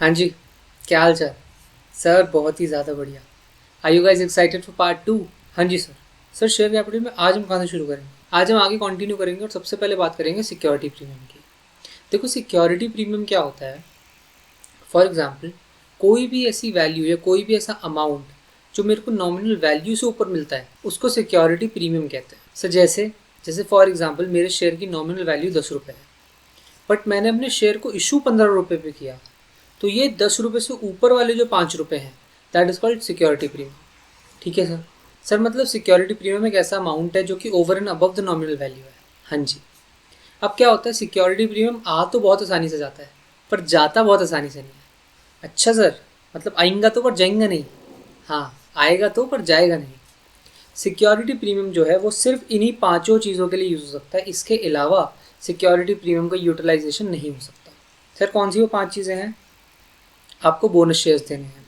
हाँ जी, क्या हाल चाल। सर बहुत ही ज़्यादा बढ़िया। Are you guys excited for part two? हाँ जी सर। सर शेयर कैपिटल में आज हम कहाँ से शुरू करेंगे? आज हम आगे कंटिन्यू करेंगे और सबसे पहले बात करेंगे सिक्योरिटी प्रीमियम की। देखो सिक्योरिटी प्रीमियम क्या होता है। फॉर एग्जाम्पल कोई भी ऐसी वैल्यू या कोई भी ऐसा अमाउंट जो मेरे को नॉमिनल वैल्यू से ऊपर मिलता है उसको सिक्योरिटी प्रीमियम कहते हैं। सर जैसे जैसे फॉर एग्जाम्पल मेरे शेयर की नॉमिनल वैल्यू 10 रुपये है, बट मैंने अपने शेयर को इशू 15 रुपये पे किया, तो ये 10 रुपये से ऊपर वाले जो 5 रुपये हैं that is called security premium. ठीक है सर। सर मतलब सिक्योरिटी प्रीमियम एक ऐसा अमाउंट है जो कि over and above the nominal value है। हाँ जी। अब क्या होता है, सिक्योरिटी प्रीमियम आ तो बहुत आसानी से जाता है पर जाता बहुत आसानी से नहीं है। अच्छा सर, मतलब आएगा तो पर जाएंगा नहीं। हाँ, आएगा तो पर जाएगा नहीं। सिक्योरिटी प्रीमियम जो है वो सिर्फ इन्हीं पांचों चीज़ों के लिए यूज़ हो सकता है, इसके अलावा सिक्योरिटी प्रीमियम का यूटिलाइजेशन नहीं हो सकता। सर कौन सी वो पांच चीज़ें हैं? आपको बोनस शेयर्स देने हैं,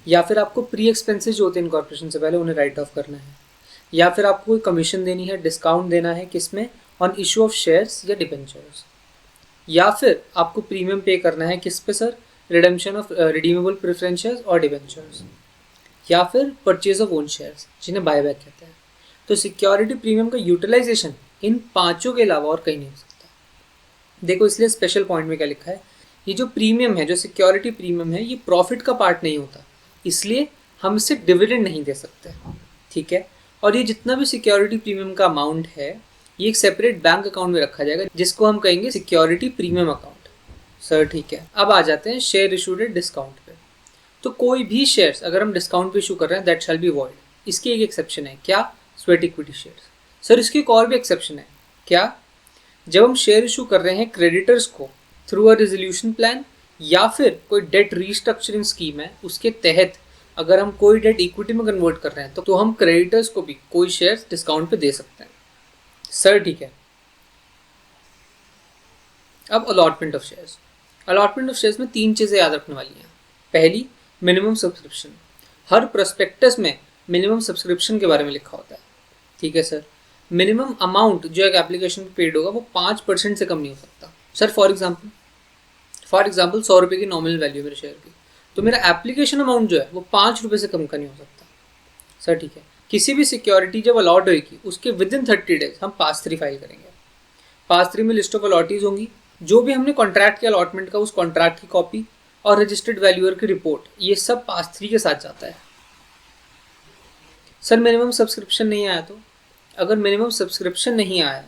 या फिर आपको प्री एक्सपेंसेस जो होते हैं इनकॉर्पोरेशन से पहले उन्हें राइट ऑफ करना है, या फिर आपको कोई कमीशन देनी है, डिस्काउंट देना है किसमें, ऑन इशू ऑफ शेयर्स या डिबेंचर्स, या फिर आपको प्रीमियम पे करना है किस पे sir, redemption of redeemable preference shares और डिबेंचर्स, या फिर परचेज ऑफ ओन शेयर्स जिन्हें बायबैक कहते हैं। तो सिक्योरिटी प्रीमियम का यूटिलाइजेशन इन पांचों के अलावा और कहीं नहीं हो सकता। देखो इसलिए स्पेशल पॉइंट में क्या लिखा है, ये जो प्रीमियम है, जो सिक्योरिटी प्रीमियम है, ये प्रॉफिट का पार्ट नहीं होता, इसलिए हम इससे डिविडेंड नहीं दे सकते। ठीक है। और ये जितना भी सिक्योरिटी प्रीमियम का अमाउंट है ये एक सेपरेट बैंक अकाउंट में रखा जाएगा जिसको हम कहेंगे सिक्योरिटी प्रीमियम अकाउंट। सर ठीक है। अब आ जाते हैं शेयर इशूड एट डिस्काउंट पे। तो कोई भी शेयर्स अगर हम डिस्काउंट पे इशू कर रहे हैं दैट शैल बी वॉइड। इसकी एक एक्सेप्शन है, क्या? Sweat equity shares. सर इसकी एक और भी एक्सेप्शन है, क्या? जब हम शेयर इशू कर रहे हैं क्रेडिटर्स को थ्रू अ रेजोल्यूशन प्लान या फिर कोई डेट रीस्ट्रक्चरिंग स्कीम है उसके तहत, अगर हम कोई डेट इक्विटी में कन्वर्ट कर रहे हैं तो हम क्रेडिटर्स को भी कोई शेयर्स डिस्काउंट पे दे सकते हैं। सर ठीक है। अब allotment of shares. Allotment of shares में तीन चीज़ें याद रखने वाली हैं। पहली, मिनिमम सब्सक्रिप्शन। हर प्रोस्पेक्टस में मिनिमम सब्सक्रिप्शन के बारे में लिखा होता है। ठीक है सर। मिनिमम अमाउंट जो एक एप्लीकेशन पे पेड होगा वो 5% से कम नहीं हो सकता। सर फॉर एग्जाम्पल 100 रुपये की नॉमिनल वैल्यू मेरे शेयर की, तो मेरा एप्लीकेशन अमाउंट जो है वो 5 रुपये से कम का नहीं हो सकता। सर ठीक है। किसी भी सिक्योरिटी जब अलॉट होगी उसके विद इन 30 डेज हम पास 3 फाइल करेंगे। पास 3 में लिस्ट ऑफ अलॉटीज होंगी, जो भी हमने कॉन्ट्रैक्ट किया अलॉटमेंट का उस कॉन्ट्रैक्ट की कॉपी और रजिस्टर्ड वैल्यूअर की रिपोर्ट, ये सब पास 3 के साथ जाता है। सर मिनिमम सब्सक्रिप्शन नहीं आया तो? अगर मिनिमम सब्सक्रिप्शन नहीं आया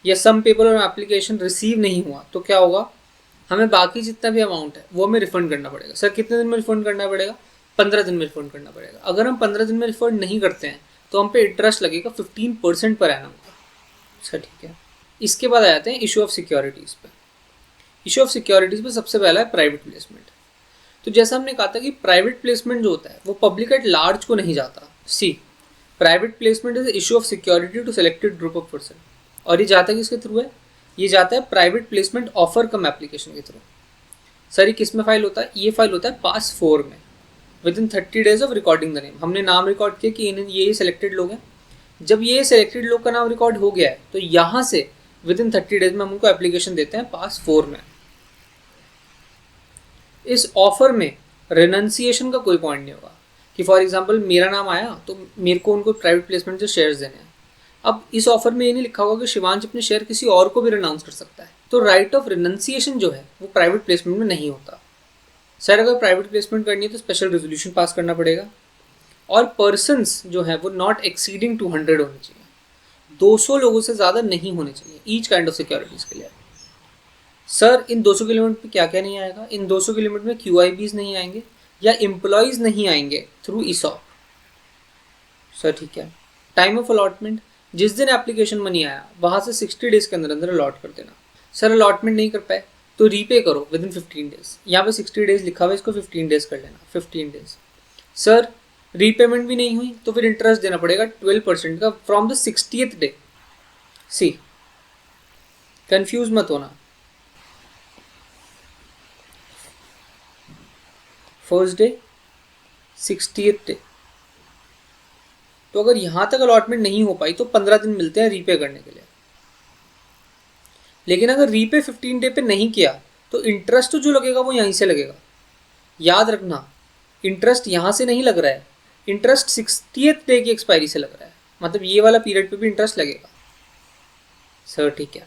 या सम पेपर और एप्लीकेशन रिसीव नहीं हुआ तो क्या होगा, हमें बाकी जितना भी अमाउंट है वो हमें रिफंड करना पड़ेगा। सर कितने दिन में रिफंड करना पड़ेगा? 15 दिन में रिफंड करना पड़ेगा। अगर हम 15 दिन में रिफंड नहीं करते हैं तो हम पे इंटरेस्ट लगेगा 15% पर एनम का। सर ठीक है। इसके बाद आ जाते हैं इशू ऑफ सिक्योरिटीज़ पे। इशू ऑफ सिक्योरिटीज़ में सबसे पहला है प्राइवेट प्लेसमेंट। तो जैसा हमने कहा था कि प्राइवेट प्लेसमेंट जो होता है वो पब्लिक एट लार्ज को नहीं जाता। See, private placement is issue of security to selected group of person. और ये जाता है किसके थ्रू है? ये जाता है प्राइवेट प्लेसमेंट ऑफर कम एप्लीकेशन के थ्रू। सर ये किस में फाइल होता है? ये फाइल होता है पास 4 में, with in 30 days of recording the name. हमने नाम रिकॉर्ड किया कि ये सिलेक्टेड लोग हैं। जब ये सिलेक्टेड लोग का नाम रिकॉर्ड हो गया है तो यहाँ से विद इन 30 डेज में हम उनको एप्लीकेशन देते हैं पास 4 में। इस ऑफर में रेनंसिएशन का कोई पॉइंट नहीं होगा कि फॉर एग्जांपल मेरा नाम आया तो मेरे को उनको प्राइवेट प्लेसमेंट से शेयर्स देने हैं। अब इस ऑफर में ये नहीं लिखा होगा कि शिवांश अपने शेयर किसी और को भी रेनाउंस कर सकता है। तो राइट ऑफ रेनंसिएशन जो है वो प्राइवेट प्लेसमेंट में नहीं होता। सर अगर प्राइवेट प्लेसमेंट करनी है तो स्पेशल रेजोल्यूशन पास करना पड़ेगा, और पर्सनस जो है वो नॉट एक्सीडिंग 200 होने चाहिए। 200 लोगों से ज़्यादा नहीं होने चाहिए ईच काइंड ऑफ सिक्योरिटीज़ के लिए। सर इन 200 की लिमिट पे क्या क्या नहीं आएगा? इन 200 की लिमिट में QIBs नहीं आएंगे या एम्प्लॉयज़ नहीं आएंगे थ्रू ESOP। सर ठीक है। टाइम ऑफ अलॉटमेंट, जिस दिन एप्लीकेशन मनी आया वहाँ से 60 डेज़ के अंदर अंदर अलॉट कर देना। सर अलॉटमेंट नहीं कर पाए तो रीपे करो विद इन 15 डेज। यहाँ पे 60 डेज़ लिखा हुआ है, इसको 15 डेज़ कर लेना, 15 डेज़। सर रीपेमेंट भी नहीं हुई तो फिर इंटरेस्ट देना पड़ेगा 12% का from the 60th day. See, confuse मत होना, फर्स्ट डे 60th डे। तो अगर यहाँ तक अलॉटमेंट नहीं हो पाई तो 15 दिन मिलते हैं रीपे करने के लिए। लेकिन अगर रीपे 15 डे पे नहीं किया तो इंटरेस्ट जो लगेगा वो यहीं से लगेगा। याद रखना, इंटरेस्ट यहाँ से नहीं लग रहा है, इंटरेस्ट 60th डे की एक्सपायरी से लग रहा है, मतलब ये वाला पीरियड पे भी इंटरेस्ट लगेगा। सर ठीक है।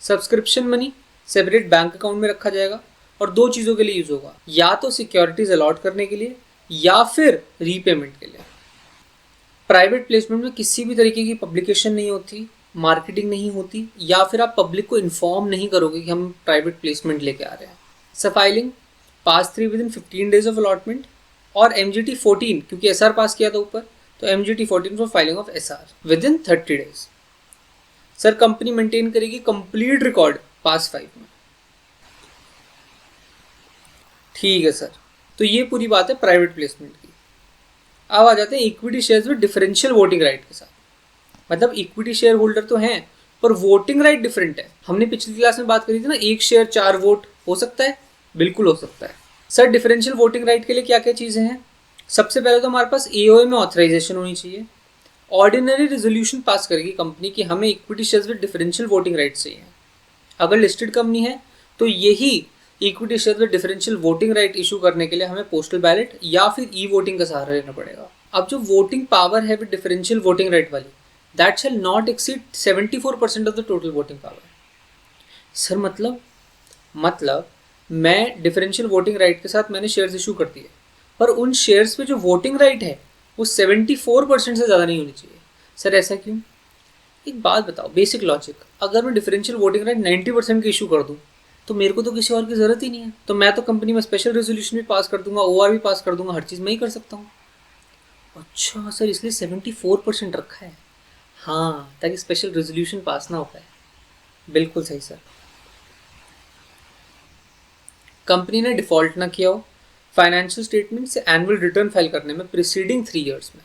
Subscription money separate bank account में रखा जाएगा और दो चीज़ों के लिए यूज होगा, या तो सिक्योरिटीज अलॉट करने के लिए या फिर रीपेमेंट के लिए। प्राइवेट प्लेसमेंट में किसी भी तरीके की पब्लिकेशन नहीं होती, मार्केटिंग नहीं होती, या फिर आप पब्लिक को इन्फॉर्म नहीं करोगे कि हम प्राइवेट प्लेसमेंट लेके आ रहे हैं। Filing pass 3 with in 15 days of allotment, और MGT 14 क्योंकि SR पास किया था ऊपर, तो MGT 14 for filing of SR with in 30 days. Sir company maintain करेगी कंप्लीट रिकॉर्ड पास 5 में। ठीक है सर, तो ये पूरी बात है प्राइवेट प्लेसमेंट की। अब आ जाते हैं इक्विटी शेयर्स में डिफरेंशियल वोटिंग राइट के साथ। मतलब इक्विटी शेयर होल्डर तो हैं पर वोटिंग राइट डिफरेंट है। हमने पिछली क्लास में बात करी थी ना, एक शेयर 4 वोट हो सकता है, बिल्कुल हो सकता है। सर डिफरेंशियल वोटिंग राइट के लिए क्या क्या चीज़ें हैं? सबसे पहले तो हमारे पास AOA में ऑथराइजेशन होनी चाहिए। ऑर्डिनरी रेजोल्यूशन पास करेगी कंपनी की हमें इक्विटी शेयर्स में डिफरेंशियल वोटिंग राइट चाहिए। अगर लिस्टेड कंपनी है तो यही इक्विटी शेयर में डिफरेंशियल वोटिंग राइट इशू करने के लिए हमें पोस्टल बैलेट या फिर वोटिंग का सहारा लेना पड़ेगा। अब जो वोटिंग पावर है विद डिफरेंशियल वोटिंग राइट वाली, that shall not exceed 74% of the total voting power. Sir मतलब मैं डिफरेंशियल वोटिंग राइट के साथ मैंने शेयर्स इशू कर दिए, पर उन शेयर्स पे जो वोटिंग राइट है वो 74% से ज़्यादा नहीं होनी चाहिए। सर ऐसा क्यों? एक बात बताओ, बेसिक लॉजिक, अगर मैं डिफरेंशियल वोटिंग राइट 90% की इशू कर दूँ तो मेरे को तो किसी और की ज़रूरत ही नहीं है, तो मैं तो कंपनी में स्पेशल रेजोल्यूशन भी पास कर दूंगा, OR भी पास कर दूंगा, हर चीज़ मैं ही कर सकता हूँ। अच्छा सर, इसलिए 74% रखा है। हाँ, ताकि स्पेशल रेजोल्यूशन पास ना हो पाए। बिल्कुल सही सर। कंपनी ने डिफ़ॉल्ट ना किया हो फाइनेंशियल स्टेटमेंट से एनुअल रिटर्न फाइल करने में प्रीसीडिंग 3 ईयर्स में,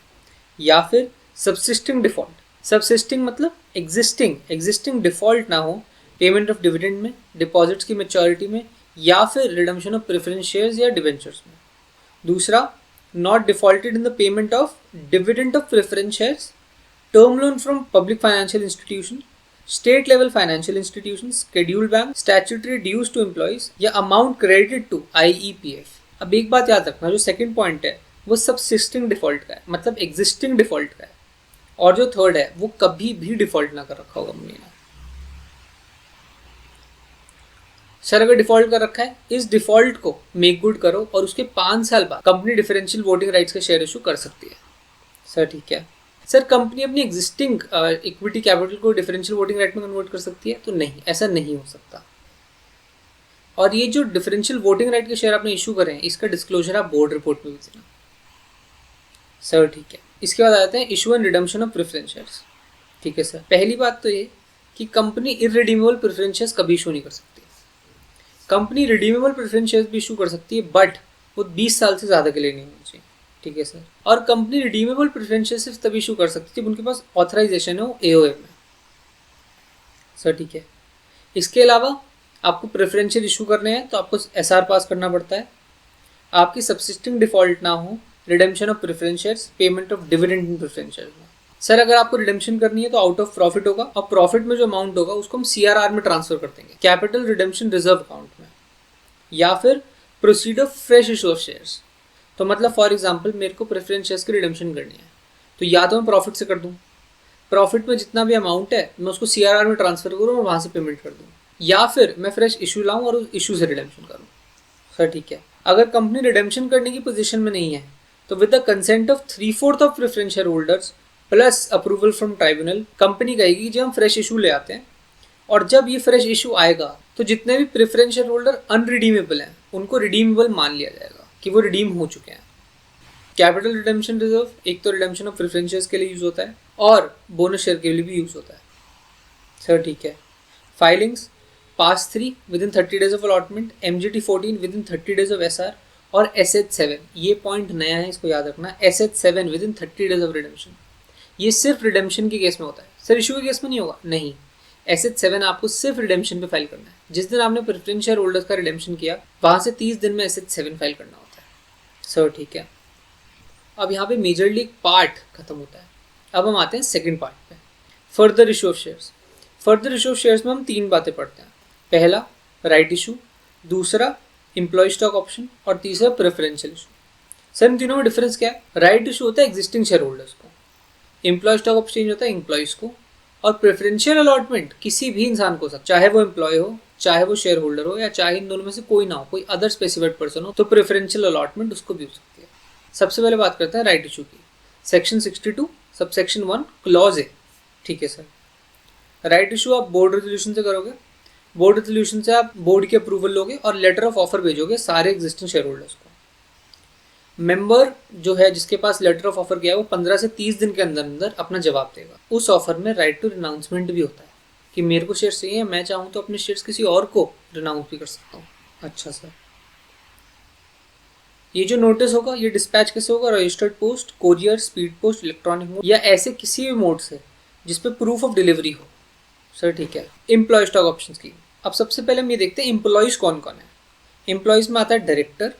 या फिर सब्सिस्टिंग डिफ़ॉल्ट। सब्सिस्टिंग मतलब एग्जिस्टिंग डिफ़ॉल्ट ना हो पेमेंट ऑफ डिविडेंड में, डिपॉजिट्स की मैच्योरिटी में, या फिर रिडम्पशन ऑफ प्रेफरेंस शेयर्स या डिवेंचर्स में। दूसरा, not defaulted in the payment of dividend of preference shares, term loan from public financial institution, state level financial institution, scheduled bank, statutory dues to employees, या amount credited to IEPF। अब एक बात याद रखना, जो second point है वो subsisting default का है, मतलब एग्जिस्टिंग डिफॉल्ट का है, और जो थर्ड है वो कभी भी डिफॉल्ट ना कर रखा होगा कंपनी ने। सर अगर डिफॉल्ट कर रखा है, इस डिफॉल्ट को मेक गुड करो और उसके 5 साल बाद कंपनी डिफरेंशियल वोटिंग राइट्स के शेयर इशू कर सकती है। सर ठीक है। सर कंपनी अपनी एग्जिस्टिंग इक्विटी कैपिटल को डिफरेंशियल वोटिंग राइट में कन्वर्ट कर सकती है? तो नहीं, ऐसा नहीं हो सकता। और ये जो डिफरेंशियल वोटिंग राइट के शेयर आपने इशू करे हैं, इसका डिस्क्लोजर आप बोर्ड रिपोर्ट में भी देना। सर ठीक है। इसके बाद आते हैं issue and redemption of preference shares. ठीक है सर, पहली बात तो ये कि कंपनी इररिडीमेबल प्रेफरेंस शेयर्स कभी इशू नहीं कर सकती। कंपनी रिडीमेबल प्रेफरेंस शेयर्स भी इशू कर सकती है, बट वो 20 साल से ज़्यादा के लिए नहीं होनी चाहिए। ठीक है सर। और कंपनी रिडीमेबल प्रेफरेंस शेयर्स सिर्फ तभी इशू कर सकती है जब उनके पास ऑथराइजेशन है वो AOA में। सर ठीक है। इसके अलावा आपको प्रेफरेंशियल इशू करने हैं तो आपको SR पास करना पड़ता है। आपकी सबसिस्टिंग डिफॉल्ट ना हो, redemption of preference shares, payment of dividend in preference shares में। सर अगर आपको रिडेम्पशन करनी है तो आउट ऑफ प्रॉफिट होगा, और प्रॉफिट में जो अमाउंट होगा उसको हम CRR में ट्रांसफर कर देंगे, कैपिटल रिडेम्पशन रिजर्व अकाउंट में, या फिर proceed of fresh issue of shares. तो मतलब फॉर एग्जांपल मेरे को प्रेफरेंस शेयर्स की रिडेम्पशन करनी है, तो या तो मैं प्रॉफिट से कर दूँ, प्रॉफिट में जितना भी अमाउंट है मैं उसको CRR में ट्रांसफर करूँ और वहाँ से पेमेंट कर दूँ, या फिर मैं फ्रेश इशू लाऊँ और उस इशू से रिडेम्पशन करूँ। सर ठीक है। अगर कंपनी रिडेम्पशन करने की पोजीशन में नहीं है तो with the consent of 3/4 of preference share holders plus approval from tribunal, company कहेगी जब हम फ्रेश इशू ले आते हैं, और जब ये फ्रेश इशू आएगा तो जितने भी प्रेफरेंस शेयर होल्डर अनरिडीमेबल हैं उनको रिडीमेबल मान लिया जाएगा कि वो रिडीम हो चुके हैं। कैपिटल रिडेम्पशन रिजर्व एक तो रिडेम्पशन ऑफ प्रेफरेंस शेयर्स के लिए यूज होता है और बोनस शेयर के लिए भी यूज होता है। सर ठीक है। Filings pass 3 with in 30 days of allotment, MGT 14 with in 30 days of SR, और SH7, ये पॉइंट नया है, इसको याद रखना, SH7 with in 30 days of redemption. ये सिर्फ रिडेम्पशन के केस में होता है, सर इशू के केस में नहीं होगा। नहीं, SH7 आपको सिर्फ रिडेम्पशन पे फाइल करना है। जिस दिन आपने प्रेफरेंस शेयर होल्डर्स का रिडेम्पशन किया वहाँ से 30 दिन में SH7 फाइल करना होता है। सर ठीक है। अब यहाँ पे मेजरली एक पार्ट खत्म होता है। अब हम आते हैं सेकंड पार्ट पे, further issue of shares. Further issue of shares में हम 3 बातें पढ़ते हैं। पहला, राइट इशू, दूसरा एम्प्लॉय स्टॉक ऑप्शन और तीसरा प्रेफरेंशियल इशू। सर इन तीनों में डिफरेंस क्या है? राइट इशू होता है एग्जिस्टिंग शेयर होल्डर्स को, एम्प्लॉय स्टॉक ऑप्शन होता है एम्प्लॉयज को, और प्रेफरेंशियल अलॉटमेंट किसी भी इंसान को सकता, चाहे वो एम्प्लॉय हो, चाहे वो शेयर होल्डर हो, या चाहे इन दोनों में से कोई ना हो, कोई अदर स्पेसिफाइड पर्सन हो, तो प्रेफरेंशियल अलॉटमेंट उसको भी हो सकती है। सबसे पहले बात करते हैं राइट इशू की। Section 62 subsection 1 clause A. ठीक है सर, राइट इशू आप बोर्ड रेजोल्यूशन से करोगे, बोर्ड रेजोल्यूशन से आप बोर्ड की अप्रूवल लोगे और लेटर ऑफ ऑफर भेजोगे सारे एग्जिस्टिंग शेयर होल्डर्स को। मेंबर जो है जिसके पास लेटर ऑफ ऑफर गया है वो 15 से 30 दिन के अंदर अंदर अपना जवाब देगा। उस ऑफर में राइट टू रिनाउंसमेंट भी होता है कि मेरे को शेयर चाहिए, मैं चाहूँ तो अपने शेयर्स किसी और को रिनाउंस भी कर सकता हूँ। अच्छा सर, ये जो नोटिस होगा ये डिस्पैच कैसे होगा? Registered post, courier, speed post, electronic mode या ऐसे किसी भी मोड से जिसपे प्रूफ ऑफ डिलीवरी हो। सर ठीक है। एम्प्लॉय स्टॉक ऑप्शन की अब सबसे पहले हम ये देखते हैं एम्प्लॉयज कौन कौन है। एम्प्लॉयज में आता है डायरेक्टर,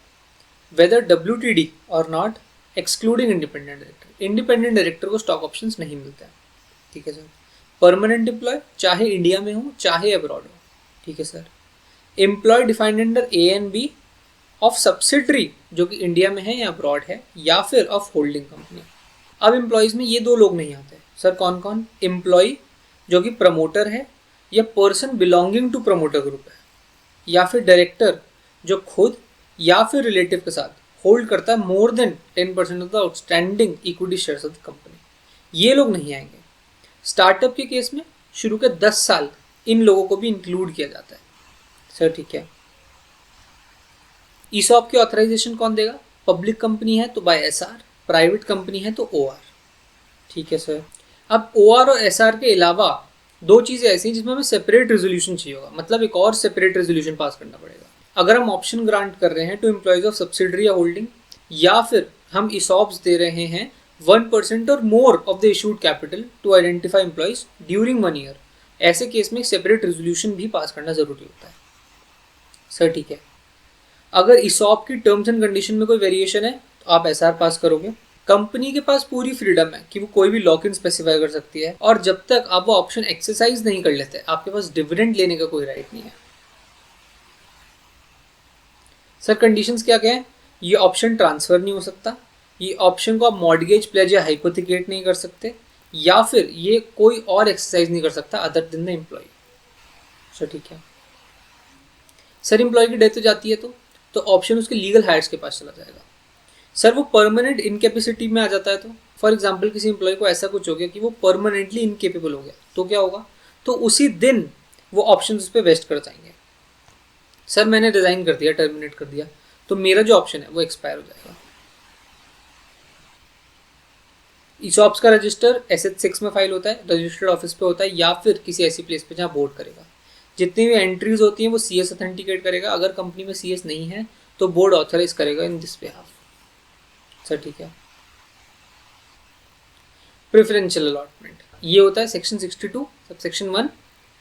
वेदर WTD और नॉट, excluding independent director. Independent director को स्टॉक ऑप्शंस नहीं मिलता है। ठीक है सर। परमानेंट एम्प्लॉय चाहे इंडिया में हो चाहे अब्रॉड हो। ठीक है सर। Employee defined under A and B of subsidiary जो कि इंडिया में है या अब्रॉड है, या फिर ऑफ होल्डिंग कंपनी। अब एम्प्लॉयज में ये दो लोग नहीं आते सर, कौन कौन? एम्प्लॉय जो कि प्रमोटर है या person belonging to promoter group है, या फिर डायरेक्टर जो खुद या फिर रिलेटिव के साथ होल्ड करता है more than 10% of the outstanding equity shares of the company. ये लोग नहीं आएंगे। स्टार्टअप के केस में शुरू के 10 साल इन लोगों को भी इंक्लूड किया जाता है। सर ठीक है। ईसॉप की ऑथराइजेशन कौन देगा? पब्लिक कंपनी है तो बाय SR, प्राइवेट कंपनी है तो OR। ठीक है सर। अब OR और SR के अलावा दो चीज़ें ऐसी हैं जिसमें हमें सेपरेट रेजोल्यूशन चाहिए होगा, मतलब एक और सेपरेट रेजोल्यूशन पास करना पड़ेगा। अगर हम ऑप्शन ग्रांट कर रहे हैं टू एम्प्लॉयज ऑफ सब्सिडरी या होल्डिंग, या फिर हम ईसॉप्स दे रहे हैं 1% और more of the issued capital to identify employees during 1 year, ऐसे केस में एक सेपरेट रेजोल्यूशन भी पास करना जरूरी होता है। सर ठीक है। अगर ईसॉप की टर्म्स एंड कंडीशन में कोई वेरिएशन है तो आप SR पास करोगे। कंपनी के पास पूरी फ्रीडम है कि वो कोई भी लॉक इन स्पेसिफाई कर सकती है, और जब तक आप वो ऑप्शन एक्सरसाइज नहीं कर लेते आपके पास डिविडेंड लेने का कोई राइट नहीं है। सर कंडीशंस क्या क्या है? ये ऑप्शन ट्रांसफर नहीं हो सकता, ये ऑप्शन को आप मॉर्गेज, प्लेज या हाइपोथिकेट नहीं कर सकते, या फिर ये कोई और एक्सरसाइज नहीं कर सकता other than the employee. Sir ठीक है। सर एम्प्लॉय की डेथ हो जाती है तो ऑप्शन उसके लीगल हायर्स के पास चला जाएगा। सर वो परमानेंट इनकेपेसिटी में आ जाता है तो फॉर एग्जांपल किसी एम्प्लॉय को ऐसा कुछ हो गया कि वो परमानेंटली इनकेपेबल हो गया, तो क्या होगा? तो उसी दिन वो ऑप्शन उस पर वेस्ट कर जाएंगे। सर मैंने रिजाइन कर दिया, टर्मिनेट कर दिया, तो मेरा जो ऑप्शन है वो एक्सपायर हो जाएगा। ईसॉप्स का रजिस्टर SS6 में फाइल होता है, रजिस्टर्ड ऑफिस पे होता है, या फिर किसी ऐसी प्लेस पे जहाँ बोर्ड करेगा। जितनी भी एंट्रीज होती हैं वो CS ऑथेंटिकेट करेगा। अगर कंपनी में CS नहीं है तो बोर्ड ऑथराइज करेगा इन दिस बिहाफ। सर ठीक है। प्रेफरेंशियल अलॉटमेंट ये होता है section 62 subsection 1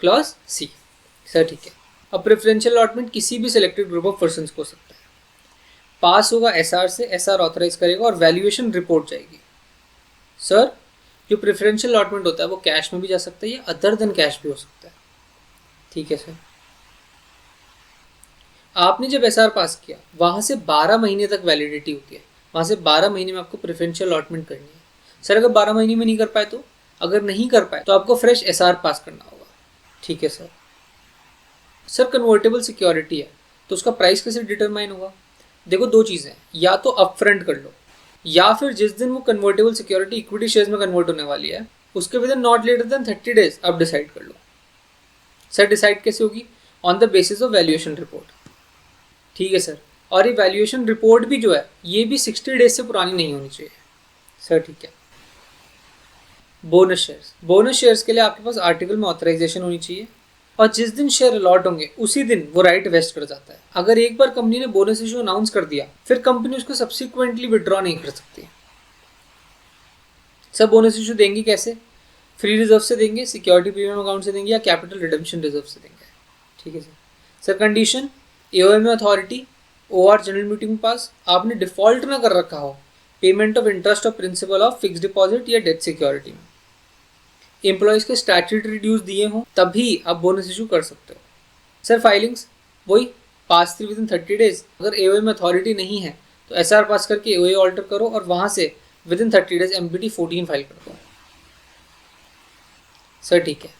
clause C। Sir ठीक है। अब प्रेफरेंशियल अलॉटमेंट किसी भी सिलेक्टेड ग्रुप ऑफ पर्सन को हो सकता है। पास होगा SR से, SR ऑथराइज करेगा और वैल्यूएशन रिपोर्ट जाएगी। सर जो प्रेफरेंशियल अलॉटमेंट होता है वो कैश में भी जा सकता है या अदर देन कैश भी हो सकता है। ठीक है सर। आपने जब SR पास किया वहाँ से 12 महीने तक वैलिडिटी होती है, वहाँ से 12 महीने में आपको प्रेफरेंशियल अलॉटमेंट करनी है। सर अगर 12 महीने में नहीं कर पाए तो? अगर नहीं कर पाए तो आपको फ्रेश SR पास करना होगा। ठीक है सर। सर कन्वर्टेबल सिक्योरिटी है तो उसका प्राइस कैसे डिटरमाइन होगा? देखो दो चीज़ें, या तो अपफ्रंट कर लो, या फिर जिस दिन वो कन्वर्टेबल सिक्योरिटी इक्विटी शेयर्स में कन्वर्ट होने वाली है उसके within not later than 30 days आप डिसाइड कर लो। सर डिसाइड कैसे होगी? On the basis of valuation report. ठीक है सर। और ये वैल्यूएशन रिपोर्ट भी जो है ये भी 60 डेज से पुरानी नहीं होनी चाहिए। सर ठीक है। बोनस शेयर्स, बोनस शेयर्स के लिए आपके पास आर्टिकल में ऑथराइजेशन होनी चाहिए, और जिस दिन शेयर अलॉट होंगे उसी दिन वो राइट वेस्ट कर जाता है। अगर एक बार कंपनी ने बोनस इशू अनाउंस कर दिया फिर कंपनी उसको सब्सिक्वेंटली विड्रॉ नहीं कर सकती। सर बोनस इशू देंगे कैसे? फ्री रिजर्व से देंगे, सिक्योरिटी प्रीमियम अकाउंट से देंगे, या कैपिटल रिडेम्पशन रिजर्व से देंगे। ठीक है sir. Sir condition AOM authority, OR general meeting pass, आपने डिफॉल्ट ना कर रखा हो payment of interest of principal of fix deposit या डेट सिक्योरिटी में, एम्प्लॉयज़ के स्टैट्यूटरी ड्यूज दिए हों, तभी आप बोनस इशू कर सकते हो। सर फाइलिंग्स, वही पास थ्री विद इन 30 डेज। अगर एओए में अथॉरिटी नहीं है तो एसआर पास करके एओए ऑल्टर करो और वहां से with in 30 days empty 14 file कर दो। सर ठीक है।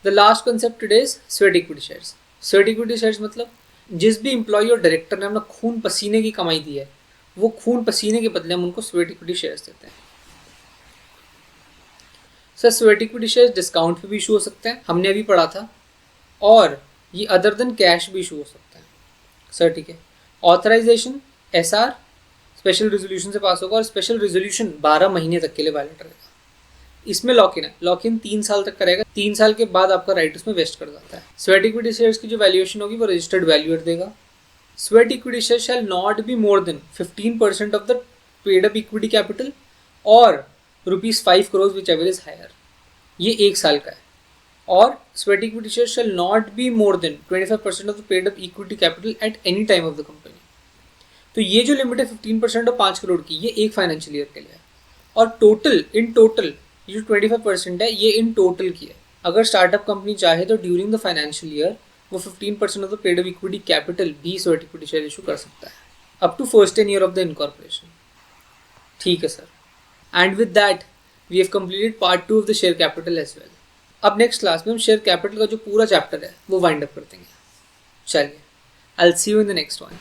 The last concept today is sweat equity shares. Sweat equity shares मतलब जिस भी एम्प्लॉय और डायरेक्टर ने अपना खून पसीने की कमाई दी है, वो खून पसीने के बदले हम उनको स्वेट इक्विटी शेयर्स देते हैं। Sir sweat equity shares discount पे भी इशू हो सकते हैं, हमने अभी पढ़ा था, और ये अदर देन कैश भी इशू हो सकता है। सर ठीक है। ऑथराइजेशन एसआर स्पेशल रेजोल्यूशन से पास होगा और स्पेशल रेजोल्यूशन 12 महीने तक के लिए वैलिड रहेगा। इसमें लॉक इन है, लॉक इन 3 साल तक करेगा, 3 साल के बाद आपका राइट उसमें वेस्ट कर जाता है। स्वेट इक्विटी शेयर्स की जो वैल्यूएशन होगी वो रजिस्टर्ड वैल्यू एट देगा। Sweat equity share shall not be more than 15% of the paid up equity capital और ₹5 crore whichever is higher. ये 1 साल का है। और sweat equity share shall not be more than 25% of the paid up equity capital at any time of the company. तो ये जो limit है 15% और 5 करोड़ की, ये एक फाइनेंशियल ईयर के लिए है। और टोटल इन टोटल ये जो 25% है ये इन टोटल की है। अगर स्टार्टअप कंपनी चाहे तो ड्यूरिंग द फाइनेंशियल ईयर वो 15% of the paid up equity capital भी स्वेट इक्विटी शेयर इशू कर सकता है up to first 10 year of the incorporation. ठीक है सर। And with that we have completed part 2 of the share capital as well. अब next class में हम शेयर कैपिटल का जो पूरा चैप्टर है वो वाइंड अप कर देंगे। चलिए, I will see you in the next one.